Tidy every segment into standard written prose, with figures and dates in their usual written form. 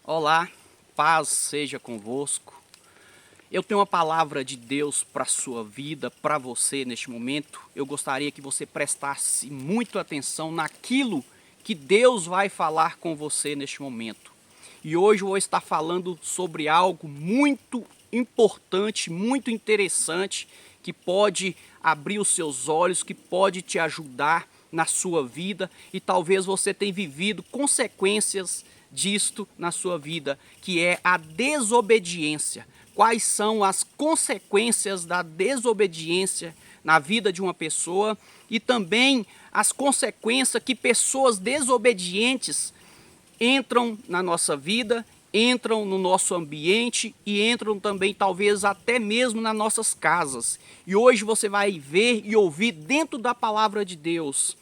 Olá, paz seja convosco. Eu tenho uma palavra de Deus para a sua vida, para você neste momento. Eu gostaria que você prestasse muito atenção naquilo que Deus vai falar com você neste momento. E hoje eu vou estar falando sobre algo muito importante, muito interessante, que pode abrir os seus olhos, que pode te ajudar na sua vida, e talvez você tenha vivido consequências disto na sua vida, que é a desobediência. Quais são as consequências da desobediência na vida de uma pessoa e também as consequências que pessoas desobedientes entram na nossa vida, entram no nosso ambiente e entram também talvez até mesmo nas nossas casas. E hoje você vai ver e ouvir dentro da palavra de Deus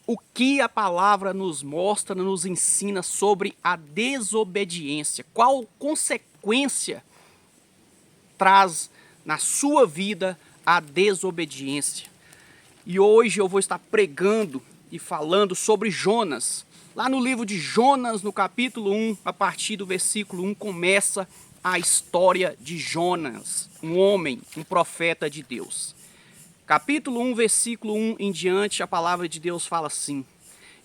o que a palavra nos mostra, nos ensina sobre a desobediência. Qual consequência traz na sua vida a desobediência. E hoje eu vou estar pregando e falando sobre Jonas. Lá no livro de Jonas, no capítulo 1, a partir do versículo 1, começa a história de Jonas, um homem, um profeta de Deus. Capítulo 1, versículo 1 em diante, a palavra de Deus fala assim: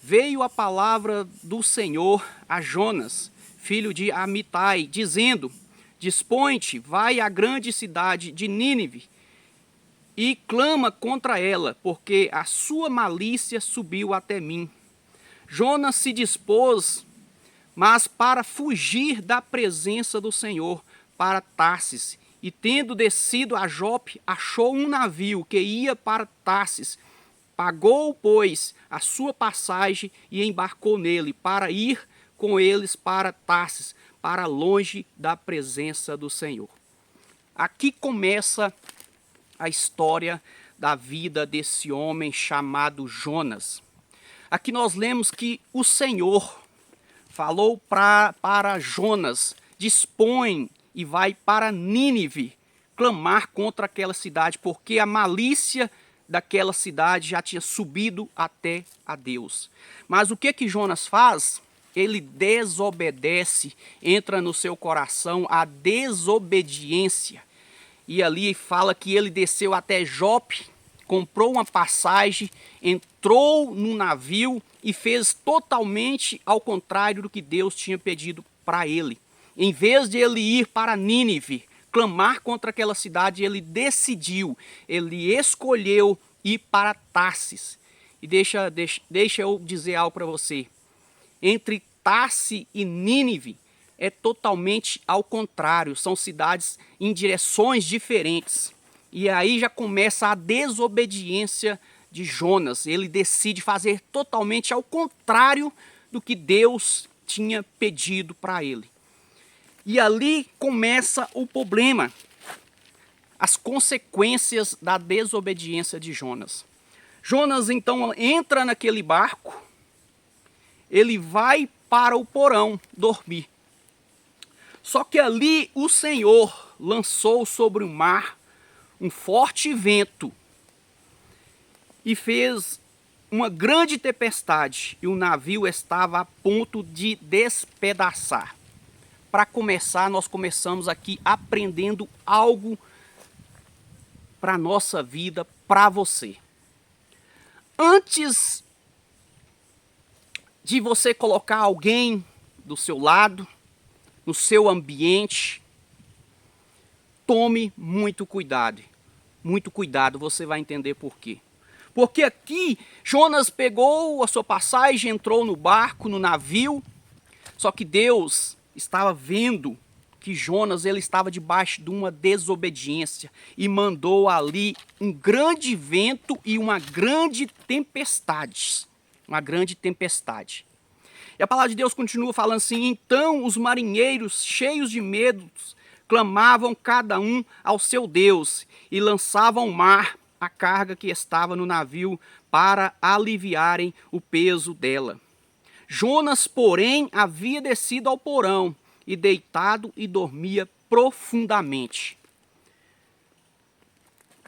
Veio a palavra do Senhor a Jonas, filho de Amitai, dizendo: Dispõe-te, vai à grande cidade de Nínive e clama contra ela, porque a sua malícia subiu até mim. Jonas se dispôs, mas para fugir da presença do Senhor, para Tarsis, e tendo descido a Jope, achou um navio que ia para Tarsis. Pagou, pois, a sua passagem e embarcou nele, para ir com eles para Tarsis, para longe da presença do Senhor. Aqui começa a história da vida desse homem chamado Jonas. Aqui nós lemos que o Senhor falou para Jonas: dispõe e vai para Nínive clamar contra aquela cidade, porque a malícia daquela cidade já tinha subido até a Deus. Mas o que Jonas faz? Ele desobedece, entra no seu coração a desobediência. E ali fala que ele desceu até Jope, comprou uma passagem, entrou no navio e fez totalmente ao contrário do que Deus tinha pedido para ele. Em vez de ele ir para Nínive, clamar contra aquela cidade, ele decidiu, ele escolheu ir para Tarsis. E deixa eu dizer algo para você. Entre Tarsis e Nínive é totalmente ao contrário, são cidades em direções diferentes. E aí já começa a desobediência de Jonas. Ele decide fazer totalmente ao contrário do que Deus tinha pedido para ele. E ali começa o problema, as consequências da desobediência de Jonas. Jonas então entra naquele barco, ele vai para o porão dormir. Só que ali o Senhor lançou sobre o mar um forte vento e fez uma grande tempestade, e o navio estava a ponto de despedaçar. Para começar, nós começamos aqui aprendendo algo para a nossa vida, para você. Antes de você colocar alguém do seu lado, no seu ambiente, tome muito cuidado. Muito cuidado, você vai entender por quê. Porque aqui Jonas pegou a sua passagem, entrou no barco, no navio, só que Deus estava vendo que Jonas ele estava debaixo de uma desobediência e mandou ali um grande vento e uma grande tempestade. Uma grande tempestade. E a palavra de Deus continua falando assim: então os marinheiros, cheios de medo, clamavam cada um ao seu Deus e lançavam ao mar a carga que estava no navio para aliviarem o peso dela. Jonas, porém, havia descido ao porão e deitado e dormia profundamente.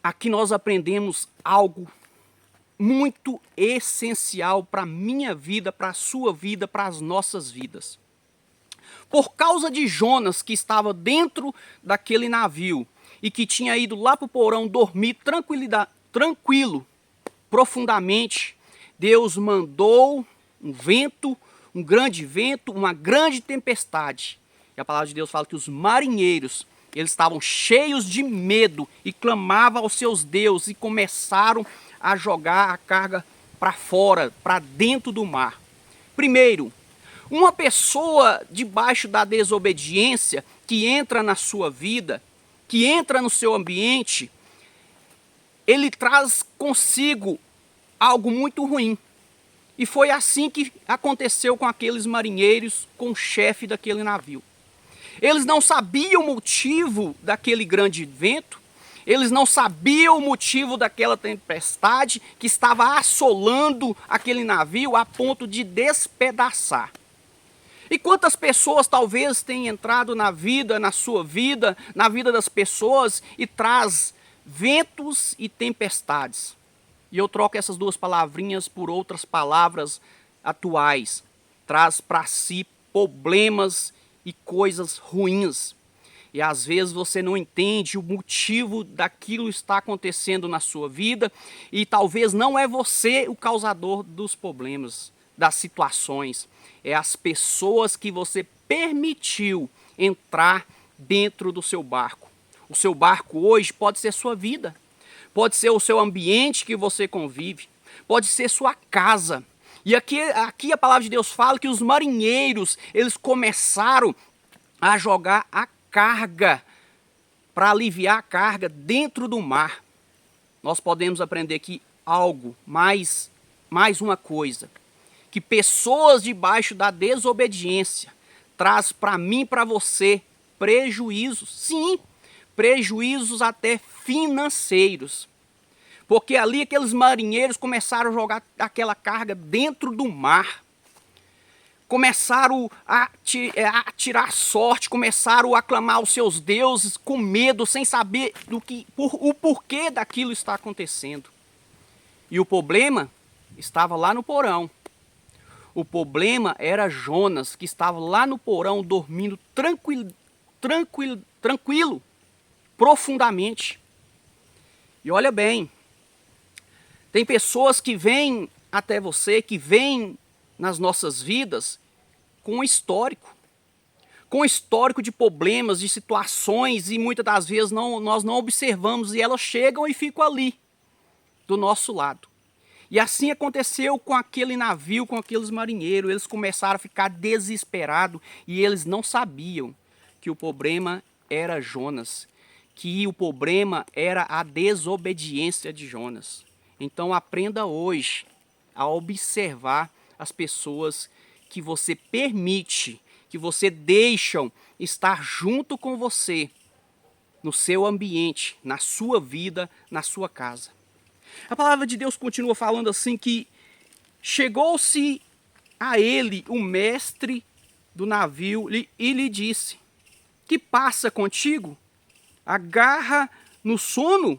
Aqui nós aprendemos algo muito essencial para a minha vida, para a sua vida, para as nossas vidas. Por causa de Jonas, que estava dentro daquele navio e que tinha ido lá para o porão dormir tranquilo, profundamente, Deus mandou um vento, um grande vento, uma grande tempestade. E a palavra de Deus fala que os marinheiros, eles estavam cheios de medo e clamavam aos seus deuses e começaram a jogar a carga para fora, para dentro do mar. Primeiro, uma pessoa debaixo da desobediência que entra na sua vida, que entra no seu ambiente, ele traz consigo algo muito ruim. E foi assim que aconteceu com aqueles marinheiros, com o chefe daquele navio. Eles não sabiam o motivo daquele grande vento, eles não sabiam o motivo daquela tempestade que estava assolando aquele navio a ponto de despedaçar. E quantas pessoas talvez tenham entrado na vida, na sua vida, na vida das pessoas e traz ventos e tempestades. E eu troco essas duas palavrinhas por outras palavras atuais. Traz para si problemas e coisas ruins. E às vezes você não entende o motivo daquilo que está acontecendo na sua vida e talvez não é você o causador dos problemas, das situações. É as pessoas que você permitiu entrar dentro do seu barco. O seu barco hoje pode ser sua vida, pode ser o seu ambiente que você convive, pode ser sua casa. E aqui a palavra de Deus fala que os marinheiros, eles começaram a jogar a carga, para aliviar a carga dentro do mar. Nós podemos aprender aqui algo, mais uma coisa, que pessoas debaixo da desobediência traz para mim e para você prejuízos, sim, prejuízos até financeiros. Porque ali aqueles marinheiros começaram a jogar aquela carga dentro do mar. Começaram a tirar sorte, começaram a clamar aos seus deuses com medo, sem saber o porquê daquilo está acontecendo. E o problema estava lá no porão. O problema era Jonas, que estava lá no porão dormindo tranquilo, profundamente. E olha bem, tem pessoas que vêm até você, que vêm nas nossas vidas com histórico de problemas, de situações, e muitas das vezes nós não observamos e elas chegam e ficam ali, do nosso lado. E assim aconteceu com aquele navio, com aqueles marinheiros. Eles começaram a ficar desesperados e eles não sabiam que o problema era Jonas, que o problema era a desobediência de Jonas. Então aprenda hoje a observar as pessoas que você permite, que você deixam estar junto com você, no seu ambiente, na sua vida, na sua casa. A palavra de Deus continua falando assim que chegou-se a ele o mestre do navio e lhe disse: que passa contigo? Agarra no sono?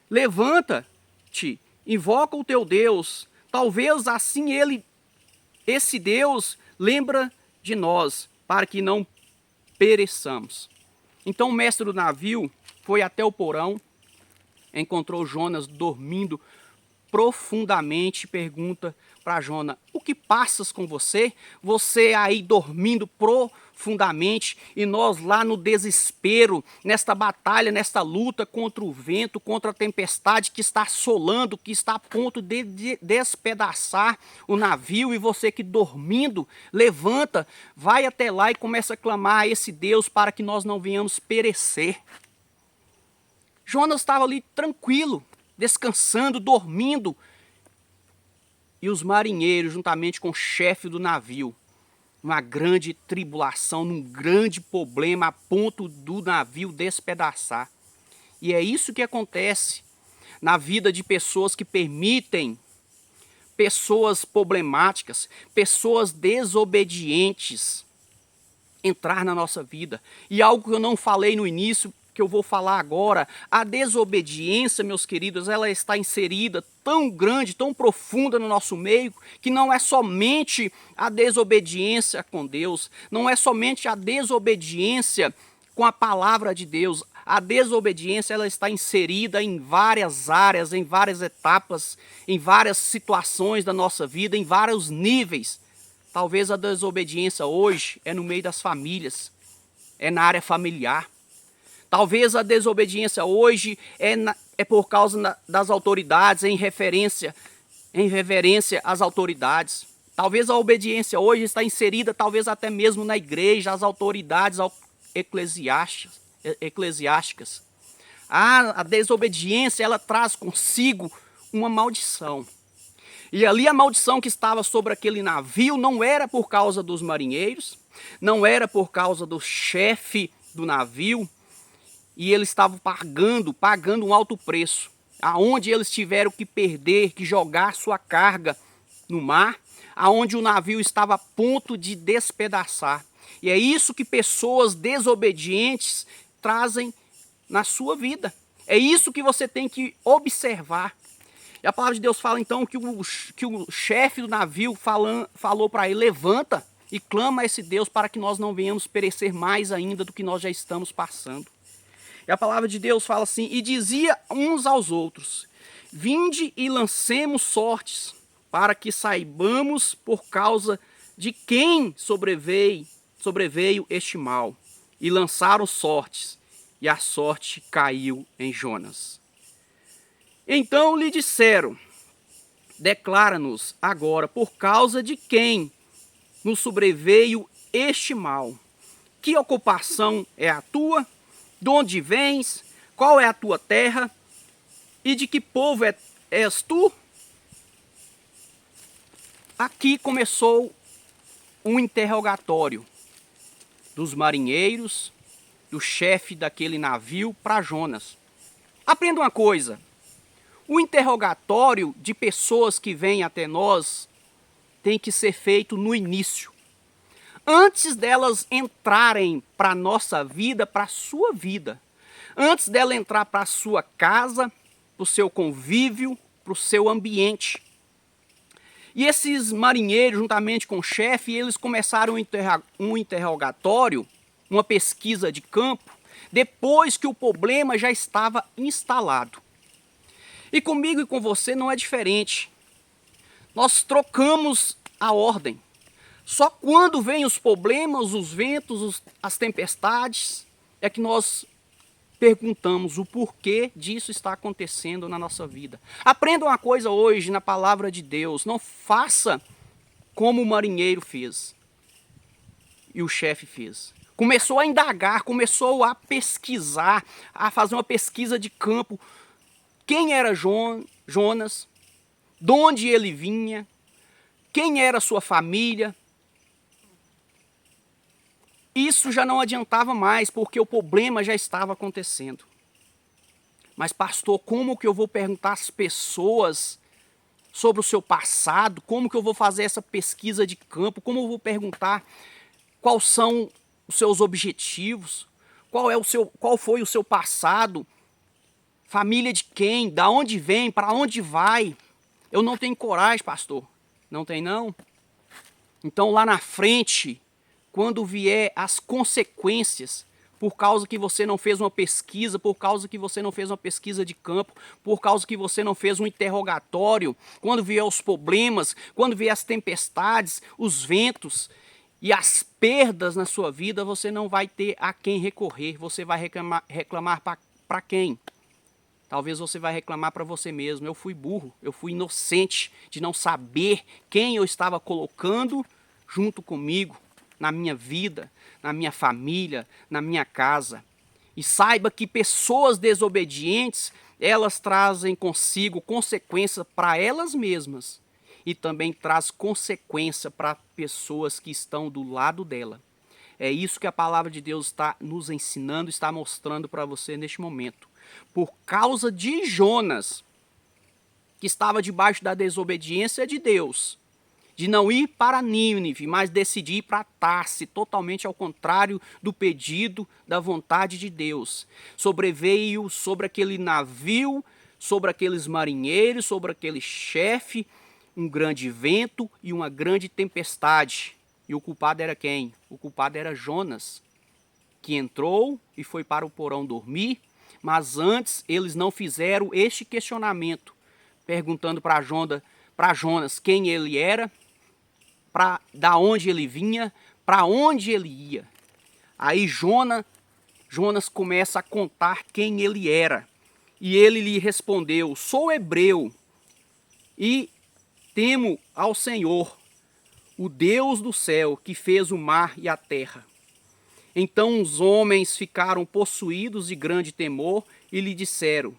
Levanta-te, invoca o teu Deus. Talvez assim esse Deus lembra de nós, para que não pereçamos. Então o mestre do navio foi até o porão, encontrou Jonas dormindo profundamente e pergunta para Jonas: o que passas com você? Você aí dormindo profundamente e nós lá no desespero, nesta batalha, nesta luta contra o vento, contra a tempestade que está assolando, que está a ponto de despedaçar o navio, e você que dormindo, levanta, vai até lá e começa a clamar a esse Deus para que nós não venhamos perecer. Jonas estava ali tranquilo, descansando, dormindo. E os marinheiros, juntamente com o chefe do navio, uma grande tribulação, num grande problema, a ponto do navio despedaçar. E é isso que acontece na vida de pessoas que permitem, pessoas problemáticas, pessoas desobedientes entrar na nossa vida. E algo que eu não falei no início, que eu vou falar agora, a desobediência, meus queridos, ela está inserida tão grande, tão profunda no nosso meio, que não é somente a desobediência com Deus, não é somente a desobediência com a palavra de Deus. A desobediência, ela está inserida em várias áreas, em várias etapas, em várias situações da nossa vida, em vários níveis. Talvez a desobediência hoje é no meio das famílias, é na área familiar. Talvez a desobediência hoje é por causa das autoridades, em reverência às autoridades. Talvez a obediência hoje está inserida, talvez até mesmo na igreja, às autoridades eclesiásticas. A desobediência, ela traz consigo uma maldição. E ali a maldição que estava sobre aquele navio não era por causa dos marinheiros, não era por causa do chefe do navio, e eles estavam pagando um alto preço, aonde eles tiveram que perder, que jogar sua carga no mar, aonde o navio estava a ponto de despedaçar. E é isso que pessoas desobedientes trazem na sua vida. É isso que você tem que observar. E a palavra de Deus fala então que o chefe do navio falou para ele: levanta e clama a esse Deus para que nós não venhamos perecer mais ainda do que nós já estamos passando. E a palavra de Deus fala assim: e dizia uns aos outros: vinde e lancemos sortes, para que saibamos por causa de quem sobreveio este mal. E lançaram sortes, e a sorte caiu em Jonas. Então lhe disseram: declara-nos agora por causa de quem nos sobreveio este mal. Que ocupação é a tua? De onde vens? Qual é a tua terra? E de que povo és tu? Aqui começou um interrogatório dos marinheiros, do chefe daquele navio para Jonas. Aprenda uma coisa: o interrogatório de pessoas que vêm até nós tem que ser feito no início. Antes delas entrarem para a nossa vida, para a sua vida. Antes dela entrar para a sua casa, para o seu convívio, para o seu ambiente. E esses marinheiros, juntamente com o chefe, eles começaram um interrogatório, uma pesquisa de campo, depois que o problema já estava instalado. E comigo e com você não é diferente. Nós trocamos a ordem. Só quando vêm os problemas, os ventos, as tempestades, é que nós perguntamos o porquê disso está acontecendo na nossa vida. Aprenda uma coisa hoje na palavra de Deus: não faça como o marinheiro fez e o chefe fez. Começou a indagar, começou a pesquisar, a fazer uma pesquisa de campo. Quem era Jonas? De onde ele vinha? Quem era sua família? Isso já não adiantava mais, porque o problema já estava acontecendo. Mas pastor, como que eu vou perguntar às pessoas sobre o seu passado? Como que eu vou fazer essa pesquisa de campo? Como eu vou perguntar quais são os seus objetivos? Qual foi o seu passado? Família de quem? Da onde vem? Para onde vai? Eu não tenho coragem, pastor. Não tem não? Então lá na frente, quando vier as consequências, por causa que você não fez uma pesquisa, por causa que você não fez uma pesquisa de campo, por causa que você não fez um interrogatório, quando vier os problemas, quando vier as tempestades, os ventos e as perdas na sua vida, você não vai ter a quem recorrer. Você vai reclamar para quem? Talvez você vai reclamar para você mesmo: eu fui burro, eu fui inocente de não saber quem eu estava colocando junto comigo, na minha vida, na minha família, na minha casa. E saiba que pessoas desobedientes, elas trazem consigo consequência para elas mesmas e também traz consequência para pessoas que estão do lado dela. É isso que a palavra de Deus está nos ensinando, está mostrando para você neste momento. Por causa de Jonas, que estava debaixo da desobediência de Deus, de não ir para Nínive, mas decidir ir para Tarse, totalmente ao contrário do pedido, da vontade de Deus. Sobreveio sobre aquele navio, sobre aqueles marinheiros, sobre aquele chefe, um grande vento e uma grande tempestade. E o culpado era quem? O culpado era Jonas, que entrou e foi para o porão dormir, mas antes eles não fizeram este questionamento, perguntando para Jonas quem ele era, da onde ele vinha, para onde ele ia. Aí Jonas começa a contar quem ele era. E ele lhe respondeu: sou hebreu e temo ao Senhor, o Deus do céu, que fez o mar e a terra. Então os homens ficaram possuídos de grande temor e lhe disseram: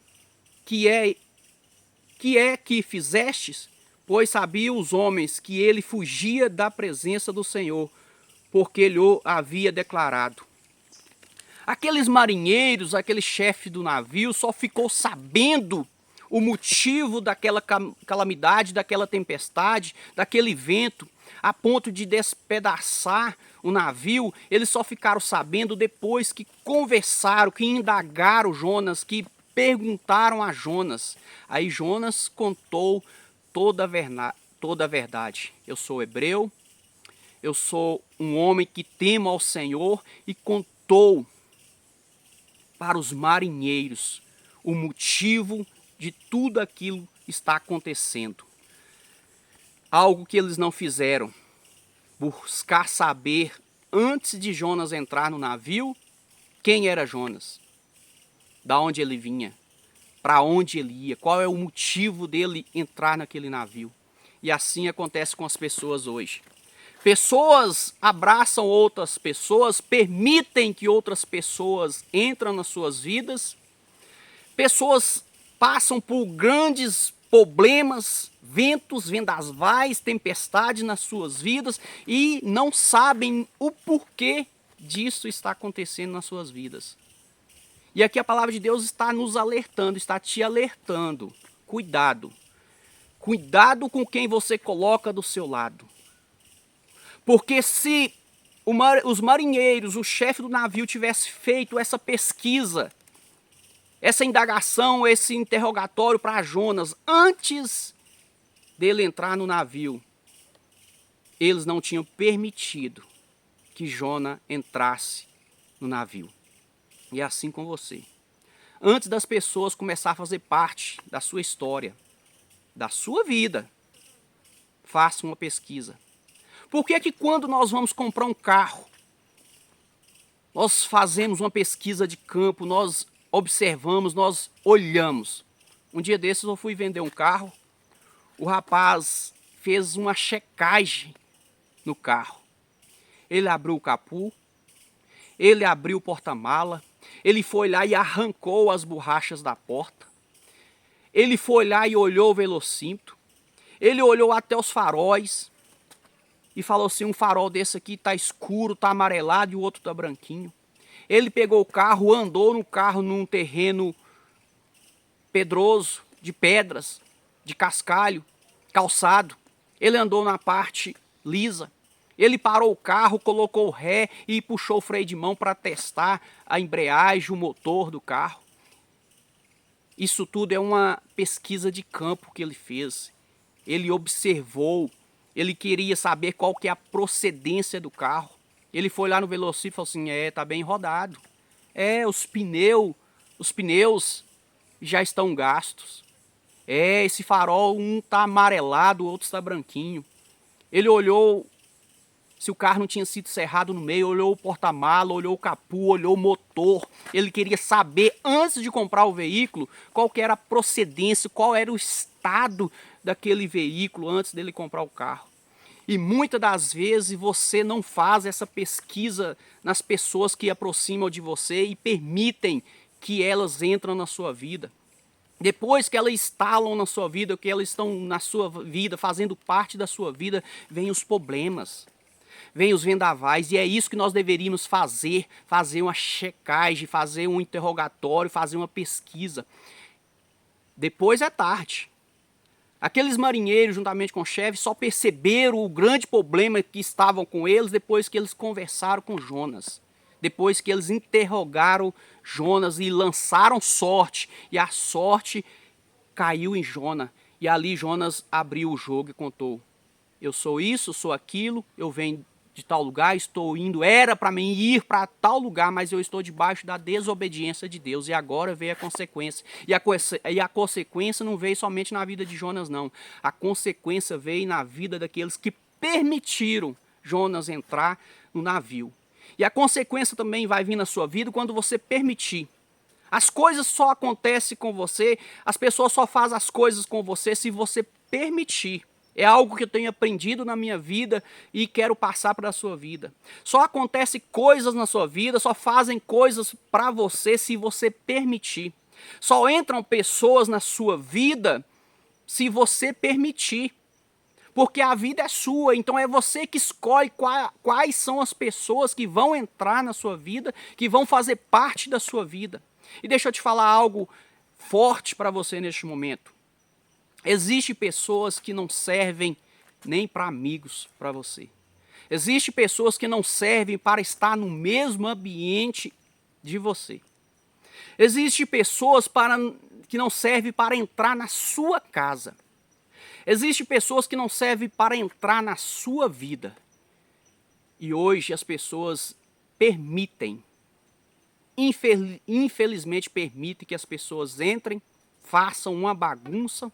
que é que fizestes? Pois sabiam os homens que ele fugia da presença do Senhor, porque lhe havia declarado. Aqueles marinheiros, aquele chefe do navio, só ficou sabendo o motivo daquela calamidade, daquela tempestade, daquele vento, a ponto de despedaçar o navio. Eles só ficaram sabendo depois que conversaram, que indagaram Jonas, que perguntaram a Jonas. Aí Jonas contou toda a verdade. Eu sou hebreu, eu sou um homem que temo ao Senhor, e contou para os marinheiros o motivo de tudo aquilo que está acontecendo. Algo que eles não fizeram, buscar saber antes de Jonas entrar no navio quem era Jonas, da onde ele vinha, para onde ele ia, qual é o motivo dele entrar naquele navio. E assim acontece com as pessoas hoje. Pessoas abraçam outras pessoas, permitem que outras pessoas entrem nas suas vidas. Pessoas passam por grandes problemas, ventos, vendavais, tempestades nas suas vidas e não sabem o porquê disso está acontecendo nas suas vidas. E aqui a palavra de Deus está nos alertando, está te alertando. Cuidado. Cuidado com quem você coloca do seu lado. Porque se os marinheiros, o chefe do navio tivesse feito essa pesquisa, essa indagação, esse interrogatório para Jonas, antes dele entrar no navio, eles não tinham permitido que Jonas entrasse no navio. E é assim com você. Antes das pessoas começar a fazer parte da sua história, da sua vida, faça uma pesquisa. Por que que quando nós vamos comprar um carro, nós fazemos uma pesquisa de campo, nós observamos, nós olhamos? Um dia desses eu fui vender um carro, o rapaz fez uma checagem no carro. Ele abriu o capô, ele abriu o porta-mala, ele foi lá e arrancou as borrachas da porta, ele foi lá e olhou o velocímetro, ele olhou até os faróis e falou assim: um farol desse aqui tá escuro, tá amarelado e o outro tá branquinho. Ele pegou o carro, andou no carro num terreno pedroso, de pedras, de cascalho, calçado. Ele andou na parte lisa. Ele parou o carro, colocou o ré e puxou o freio de mão para testar a embreagem, o motor do carro. Isso tudo é uma pesquisa de campo que ele fez. Ele observou, ele queria saber qual que é a procedência do carro. Ele foi lá no velocímetro e falou assim: tá bem rodado. Os pneus já estão gastos. Esse farol, um tá amarelado, o outro está branquinho. Ele olhou se o carro não tinha sido serrado no meio, olhou o porta-mala, olhou o capô, olhou o motor. Ele queria saber, antes de comprar o veículo, qual que era a procedência, qual era o estado daquele veículo antes dele comprar o carro. E muitas das vezes você não faz essa pesquisa nas pessoas que aproximam de você e permitem que elas entrem na sua vida. Depois que elas instalam na sua vida, que elas estão na sua vida, fazendo parte da sua vida, vêm os problemas, vêm os vendavais, e é isso que nós deveríamos fazer uma checagem, fazer um interrogatório, fazer uma pesquisa. Depois é tarde. Aqueles marinheiros, juntamente com o chefe, só perceberam o grande problema que estavam com eles depois que eles conversaram com Jonas. Depois que eles interrogaram Jonas e lançaram sorte. E a sorte caiu em Jonas. E ali Jonas abriu o jogo e contou: eu sou isso, sou aquilo, eu venho de tal lugar, estou indo, era para mim ir para tal lugar, mas eu estou debaixo da desobediência de Deus, e agora veio a consequência. E a consequência não veio somente na vida de Jonas, não. A consequência veio na vida daqueles que permitiram Jonas entrar no navio. E a consequência também vai vir na sua vida quando você permitir. As coisas só acontecem com você, as pessoas só fazem as coisas com você se você permitir. É algo que eu tenho aprendido na minha vida e quero passar para a sua vida. Só acontecem coisas na sua vida, só fazem coisas para você se você permitir. Só entram pessoas na sua vida se você permitir. Porque a vida é sua, então é você que escolhe quais são as pessoas que vão entrar na sua vida, que vão fazer parte da sua vida. E deixa eu te falar algo forte para você neste momento. Existem pessoas que não servem nem para amigos para você. Existem pessoas que não servem para estar no mesmo ambiente de você. Existem pessoas que não servem para entrar na sua casa. Existem pessoas que não servem para entrar na sua vida. E hoje as pessoas permitem, infelizmente permitem que as pessoas entrem, façam uma bagunça,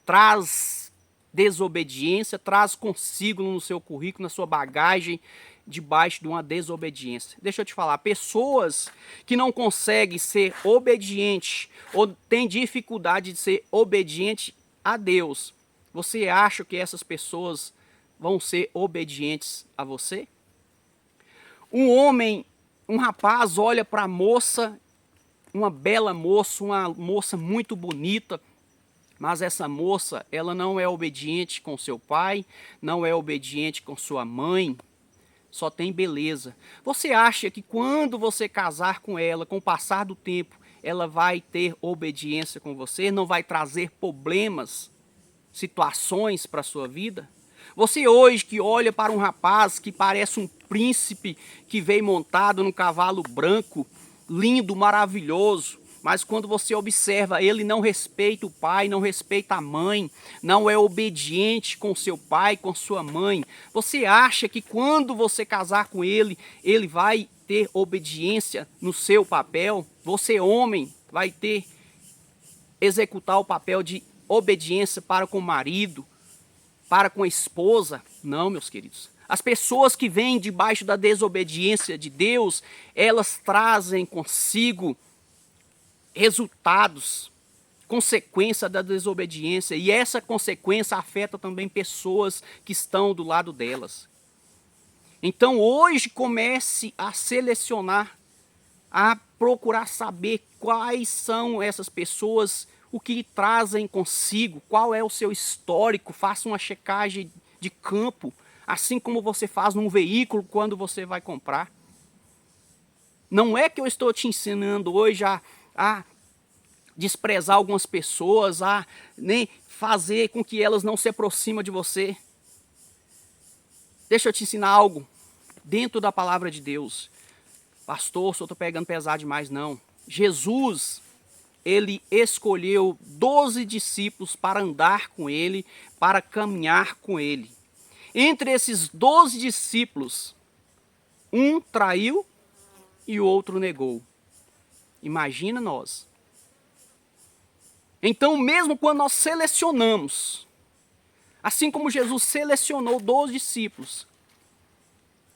traz desobediência, traz consigo no seu currículo, na sua bagagem, debaixo de uma desobediência. Deixa eu te falar, pessoas que não conseguem ser obedientes ou têm dificuldade de ser obediente a Deus, você acha que essas pessoas vão ser obedientes a você? Um homem, um rapaz olha para a moça, uma bela moça, uma moça muito bonita, mas essa moça, ela não é obediente com seu pai, não é obediente com sua mãe, só tem beleza. Você acha que quando você casar com ela, com o passar do tempo, ela vai ter obediência com você, não vai trazer problemas, situações para a sua vida? Você hoje que olha para um rapaz que parece um príncipe que veio montado num cavalo branco, lindo, maravilhoso, mas quando você observa, ele não respeita o pai, não respeita a mãe, não é obediente com seu pai, com sua mãe. Você acha que quando você casar com ele, ele vai ter obediência no seu papel? Você, homem, vai executar o papel de obediência para com o marido, para com a esposa? Não, meus queridos. As pessoas que vêm debaixo da desobediência de Deus, elas trazem consigo resultados, consequência da desobediência, e essa consequência afeta também pessoas que estão do lado delas. Então hoje comece a selecionar, a procurar saber quais são essas pessoas, o que trazem consigo, qual é o seu histórico, faça uma checagem de campo, assim como você faz num veículo quando você vai comprar. Não é que eu estou te ensinando hoje a desprezar algumas pessoas, a nem fazer com que elas não se aproximem de você. Deixa eu te ensinar algo dentro da palavra de Deus. Pastor, se eu estou pegando pesado demais, não. Jesus, ele escolheu 12 discípulos para andar com ele, para caminhar com ele. Entre esses 12 discípulos, um traiu e o outro negou. Imagina nós. Então, mesmo quando nós selecionamos, assim como Jesus selecionou 12 discípulos,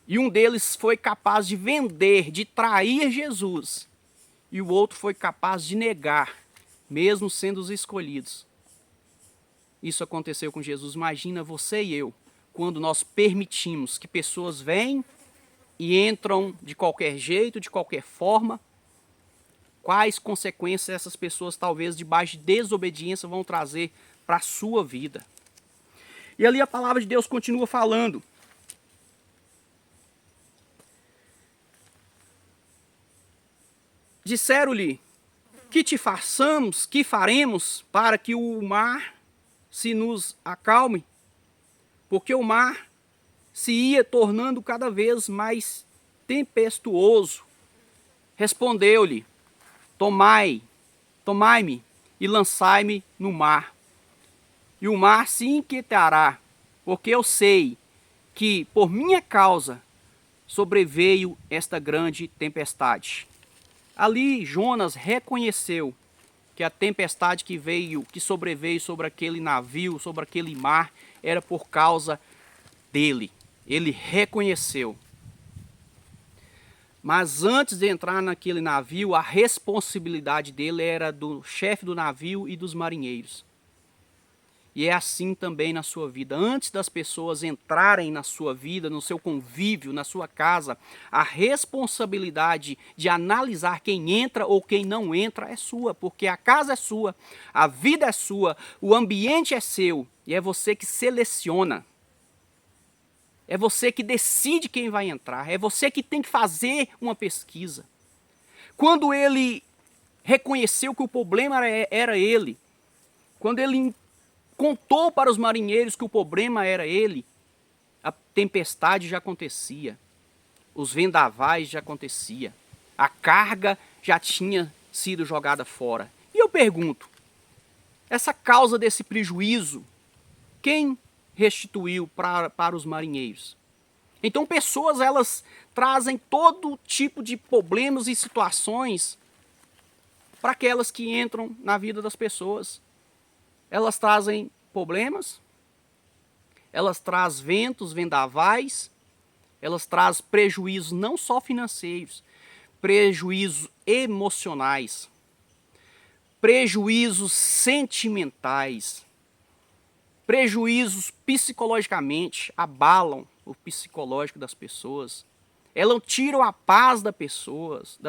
e um deles foi capaz de vender, de trair Jesus, e o outro foi capaz de negar, mesmo sendo os escolhidos. Isso aconteceu com Jesus. Imagina você e eu, quando nós permitimos que pessoas venham e entram de qualquer jeito, de qualquer forma, quais consequências essas pessoas, talvez debaixo de desobediência, vão trazer para a sua vida. E ali a palavra de Deus continua falando. Disseram-lhe: que te façamos, que faremos para que o mar se nos acalme, porque o mar se ia tornando cada vez mais tempestuoso. Respondeu-lhe: tomai-me e lançai-me no mar, e o mar se inquietará, porque eu sei que por minha causa sobreveio esta grande tempestade. Ali Jonas reconheceu que a tempestade que sobreveio sobre aquele navio, sobre aquele mar, era por causa dele. Ele reconheceu. Mas antes de entrar naquele navio, a responsabilidade dele era do chefe do navio e dos marinheiros. E é assim também na sua vida. Antes das pessoas entrarem na sua vida, no seu convívio, na sua casa, a responsabilidade de analisar quem entra ou quem não entra é sua, porque a casa é sua, a vida é sua, o ambiente é seu e é você que seleciona. É você que decide quem vai entrar, é você que tem que fazer uma pesquisa. Quando ele reconheceu que o problema era ele, quando ele contou para os marinheiros que o problema era ele, a tempestade já acontecia, os vendavais já acontecia, a carga já tinha sido jogada fora. E eu pergunto, essa causa desse prejuízo, quem restituiu para os marinheiros? Então pessoas, elas trazem todo tipo de problemas e situações para aquelas que entram na vida das pessoas. Elas trazem problemas, elas trazem ventos, vendavais, elas trazem prejuízos não só financeiros, prejuízos emocionais, prejuízos sentimentais, prejuízos psicologicamente, abalam o psicológico das pessoas. Elas tiram a paz das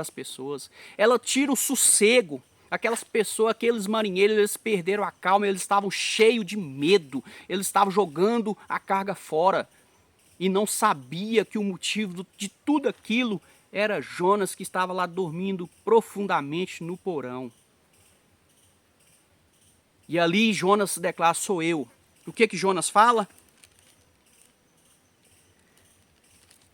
pessoas, ela tira o sossego. Aquelas pessoas, aqueles marinheiros, eles perderam a calma, eles estavam cheios de medo, eles estavam jogando a carga fora e não sabia que o motivo de tudo aquilo era Jonas, que estava lá dormindo profundamente no porão. E ali Jonas se declara: sou eu. O que Jonas fala?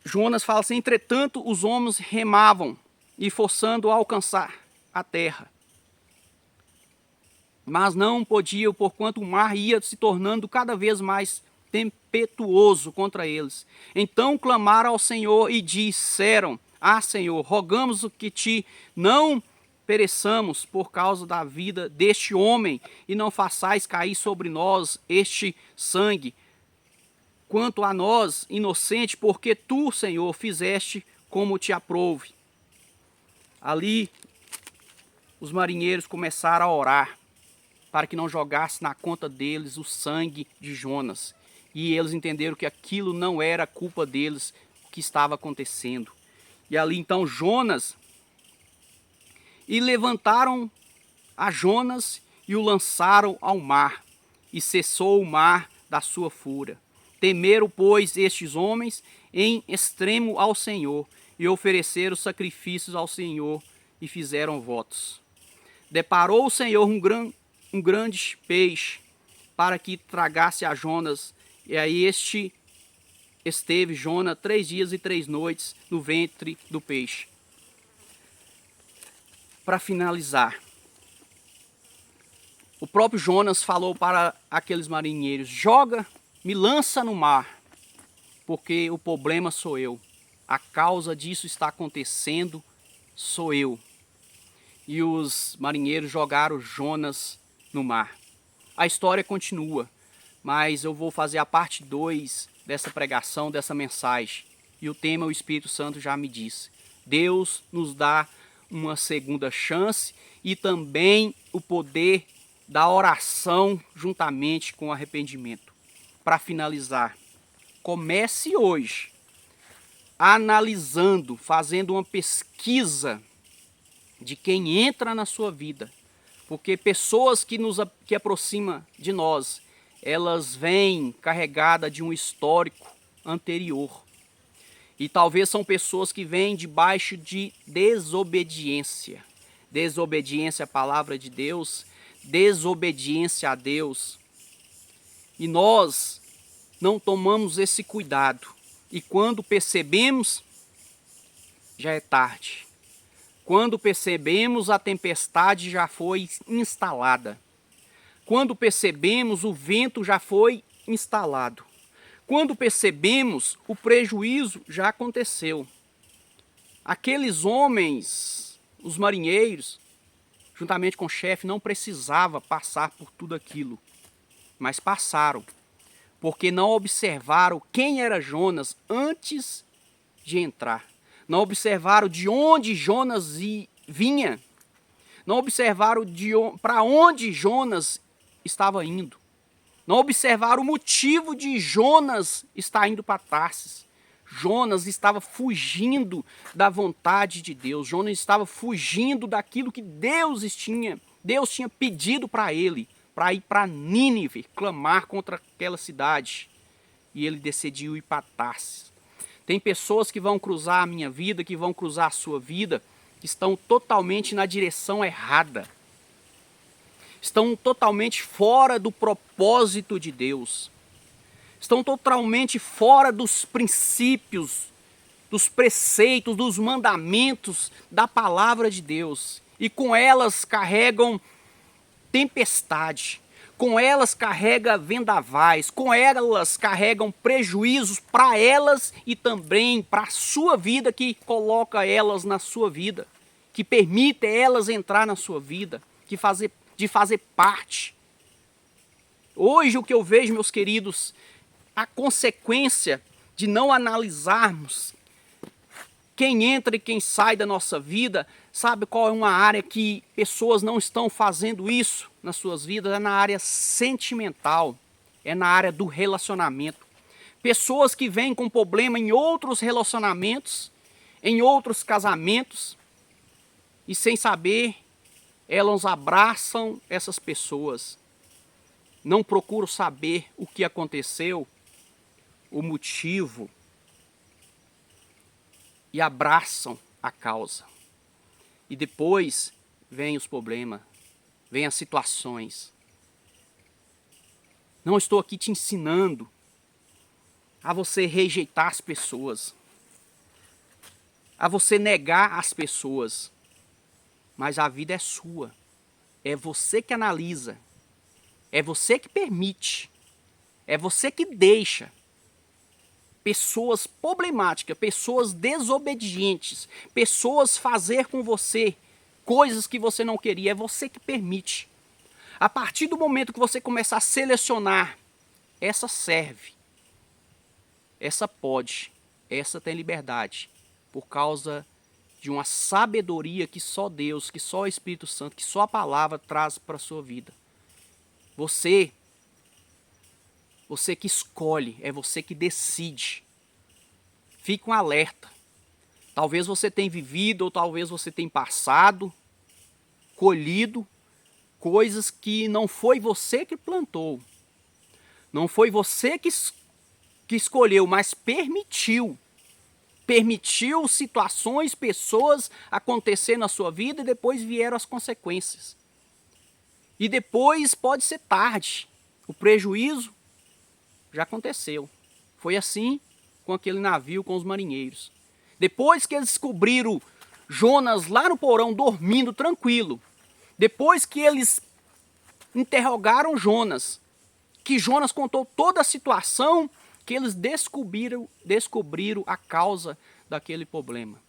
Jonas fala assim: entretanto os homens remavam e forçando a alcançar a terra, mas não podiam, porquanto o mar ia se tornando cada vez mais tempestuoso contra eles. Então clamaram ao Senhor e disseram: ah, Senhor, rogamos que te não pereçamos por causa da vida deste homem, e não façais cair sobre nós este sangue. Quanto a nós, inocente, porque tu, Senhor, fizeste como te aprouve. Ali os marinheiros começaram a orar para que não jogasse na conta deles o sangue de Jonas. E eles entenderam que aquilo não era culpa deles, o que estava acontecendo. E ali então Jonas, e levantaram a Jonas e o lançaram ao mar, e cessou o mar da sua fúria. Temeram, pois, estes homens em extremo ao Senhor, e ofereceram sacrifícios ao Senhor, e fizeram votos. Deparou o Senhor um grande peixe, para que tragasse a Jonas, e aí esteve Jonas 3 dias e 3 noites no ventre do peixe. Para finalizar, o próprio Jonas falou para aqueles marinheiros: me lança no mar, porque o problema sou eu. A causa disso está acontecendo sou eu. E os marinheiros jogaram Jonas no mar. A história continua, mas eu vou fazer a parte 2 dessa pregação, dessa mensagem. E o tema o Espírito Santo já me disse. Deus nos dá uma segunda chance e também o poder da oração juntamente com o arrependimento. Para finalizar, comece hoje analisando, fazendo uma pesquisa de quem entra na sua vida. Porque pessoas que aproximam de nós, elas vêm carregadas de um histórico anterior. E talvez são pessoas que vêm debaixo de desobediência. Desobediência à palavra de Deus, desobediência a Deus. E nós não tomamos esse cuidado. E quando percebemos, já é tarde. Quando percebemos, a tempestade já foi instalada. Quando percebemos, o vento já foi instalado. Quando percebemos, o prejuízo já aconteceu. Aqueles homens, os marinheiros, juntamente com o chefe, não precisava passar por tudo aquilo, mas passaram, porque não observaram quem era Jonas antes de entrar. Não observaram de onde Jonas vinha. Não observaram para onde Jonas estava indo. Não observaram o motivo de Jonas estar indo para Tarsis. Jonas estava fugindo da vontade de Deus. Jonas estava fugindo daquilo que Deus tinha pedido para ele, para ir para Nínive, clamar contra aquela cidade. E ele decidiu ir para Tarsis. Tem pessoas que vão cruzar a minha vida, que vão cruzar a sua vida, que estão totalmente na direção errada. Estão totalmente fora do propósito de Deus. Estão totalmente fora dos princípios, dos preceitos, dos mandamentos da palavra de Deus. E com elas carregam tempestade, com elas carrega vendavais, com elas carregam prejuízos para elas e também para a sua vida, que coloca elas na sua vida, que permite elas entrar na sua vida, de fazer parte. Hoje o que eu vejo, meus queridos, a consequência de não analisarmos quem entra e quem sai da nossa vida, sabe qual é uma área que pessoas não estão fazendo isso nas suas vidas? É na área sentimental, é na área do relacionamento. Pessoas que vêm com problema em outros relacionamentos, em outros casamentos, e sem saber, elas abraçam essas pessoas. Não procuram saber o que aconteceu, o motivo, e abraçam a causa. E depois vem os problemas, vem as situações. Não estou aqui te ensinando a você rejeitar as pessoas, a você negar as pessoas, mas a vida é sua. É você que analisa, é você que permite, é você que deixa pessoas problemáticas, pessoas desobedientes, pessoas fazer com você coisas que você não queria. É você que permite. A partir do momento que você começar a selecionar, essa serve, essa pode, essa tem liberdade, por causa de uma sabedoria que só Deus, que só o Espírito Santo, que só a palavra traz para a sua vida. Você que escolhe, é você que decide. Fique um alerta. Talvez você tenha vivido, ou talvez você tenha passado, colhido coisas que não foi você que plantou. Não foi você que escolheu, mas permitiu. Permitiu situações, pessoas acontecer na sua vida e depois vieram as consequências. E depois pode ser tarde. O prejuízo já aconteceu. Foi assim com aquele navio, com os marinheiros. Depois que eles descobriram Jonas lá no porão dormindo tranquilo, depois que eles interrogaram Jonas, que Jonas contou toda a situação, que eles descobriram a causa daquele problema.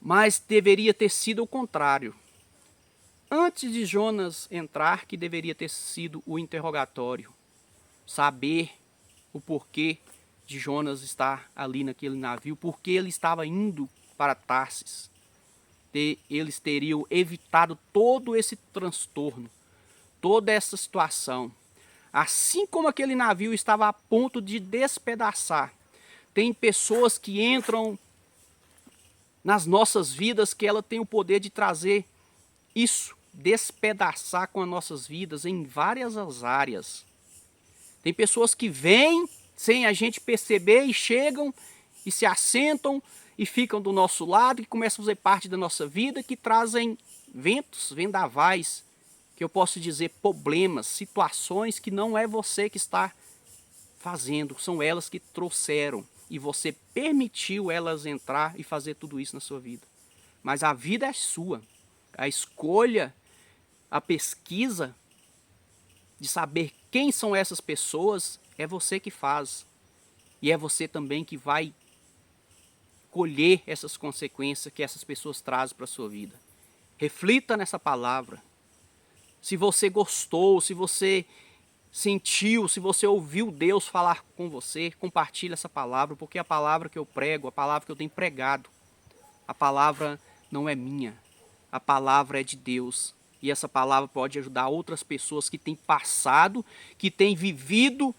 Mas deveria ter sido o contrário. Antes de Jonas entrar, que deveria ter sido o interrogatório. Saber o porquê de Jonas estar ali naquele navio, porque ele estava indo para Tarsis. Eles teriam evitado todo esse transtorno, toda essa situação. Assim como aquele navio estava a ponto de despedaçar, tem pessoas que entram nas nossas vidas que ela tem o poder de trazer isso, despedaçar com as nossas vidas em várias áreas. Tem pessoas que vêm sem a gente perceber e chegam e se assentam e ficam do nosso lado e começam a fazer parte da nossa vida, que trazem ventos, vendavais que eu posso dizer problemas, situações que não é você que está fazendo, são elas que trouxeram e você permitiu elas entrar e fazer tudo isso na sua vida. Mas a vida é sua. A escolha, a pesquisa de saber quem são essas pessoas é você que faz. E é você também que vai colher essas consequências que essas pessoas trazem para a sua vida. Reflita nessa palavra. Se você gostou, se você sentiu, se você ouviu Deus falar com você, compartilhe essa palavra, porque a palavra que eu prego, a palavra que eu tenho pregado, a palavra não é minha, a palavra é de Deus. E essa palavra pode ajudar outras pessoas que têm passado, que têm vivido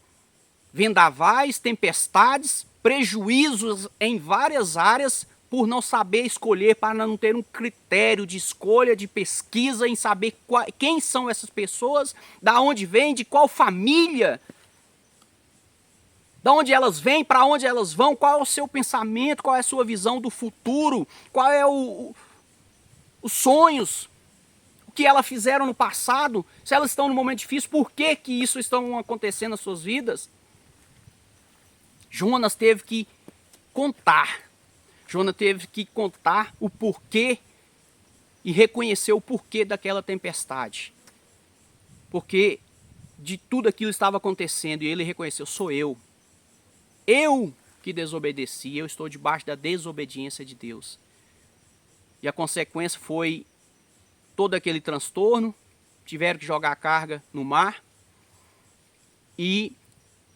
vendavais, tempestades, prejuízos em várias áreas, por não saber escolher, para não ter um critério de escolha, de pesquisa, em saber quem são essas pessoas, da onde vêm, de qual família, da onde elas vêm, para onde elas vão, qual é o seu pensamento, qual é a sua visão do futuro, qual é os sonhos, o que elas fizeram no passado, se elas estão num momento difícil, por que que isso está acontecendo nas suas vidas? Jonas teve que contar. Jonas teve que contar o porquê e reconhecer o porquê daquela tempestade. Porque de tudo aquilo estava acontecendo e ele reconheceu, sou eu. Eu que desobedeci, eu estou debaixo da desobediência de Deus. E a consequência foi todo aquele transtorno, tiveram que jogar a carga no mar. E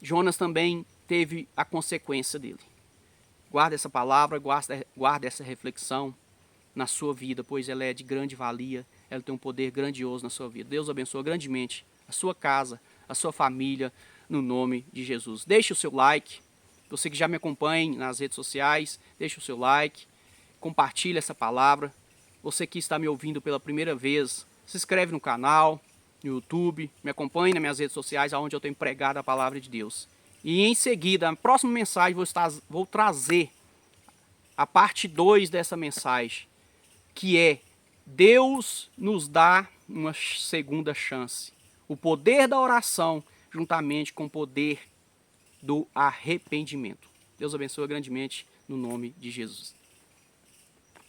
Jonas também teve a consequência dele. Guarda essa palavra, guarda essa reflexão na sua vida, pois ela é de grande valia, ela tem um poder grandioso na sua vida. Deus abençoa grandemente a sua casa, a sua família, no nome de Jesus. Deixe o seu like, você que já me acompanha nas redes sociais, deixe o seu like, compartilhe essa palavra. Você que está me ouvindo pela primeira vez, se inscreve no canal, no YouTube, me acompanhe nas minhas redes sociais, onde eu tenho pregado a palavra de Deus. E em seguida, na próxima mensagem, vou trazer a parte 2 dessa mensagem, que é Deus nos dá uma segunda chance. O poder da oração, juntamente com o poder do arrependimento. Deus abençoe grandemente no nome de Jesus.